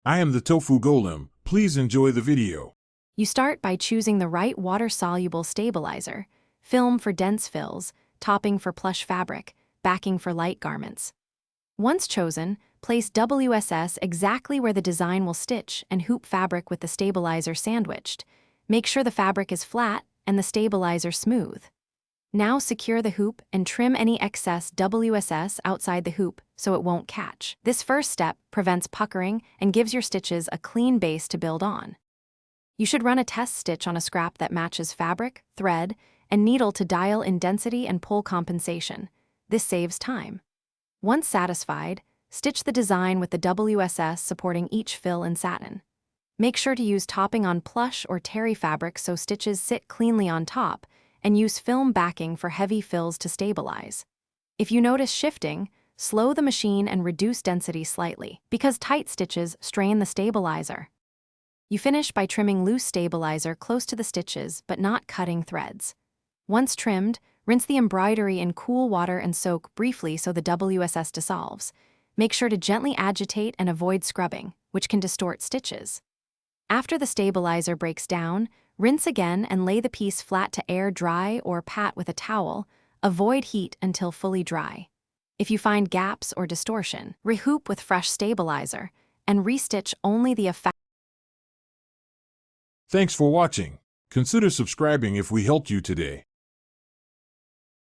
I am the tofu golem. Please enjoy the video. You start by choosing the right water-soluble stabilizer, film for dense fills, topping for plush fabric, backing for light garments. Once chosen, place WSS exactly where the design will stitch and hoop fabric with the stabilizer sandwiched. Make sure the fabric is flat and the stabilizer smooth. Now secure the hoop and trim any excess WSS outside the hoop so it won't catch. This first step prevents puckering and gives your stitches a clean base to build on. You should run a test stitch on a scrap that matches fabric, thread, and needle to dial in density and pull compensation. This saves time. Once satisfied, stitch the design with the WSS supporting each fill in satin. Make sure to use topping on plush or terry fabric so stitches sit cleanly on top, and use film backing for heavy fills to stabilize. If you notice shifting, slow the machine and reduce density slightly, because tight stitches strain the stabilizer. You finish by trimming loose stabilizer close to the stitches but not cutting threads. Once trimmed, rinse the embroidery in cool water and soak briefly so the WSS dissolves. Make sure to gently agitate and avoid scrubbing, which can distort stitches. After the stabilizer breaks down, rinse again and lay the piece flat to air dry or pat with a towel. Avoid heat until fully dry. If you find gaps or distortion, rehoop with fresh stabilizer and restitch only the affected. Thanks for watching. Consider subscribing if we helped you today.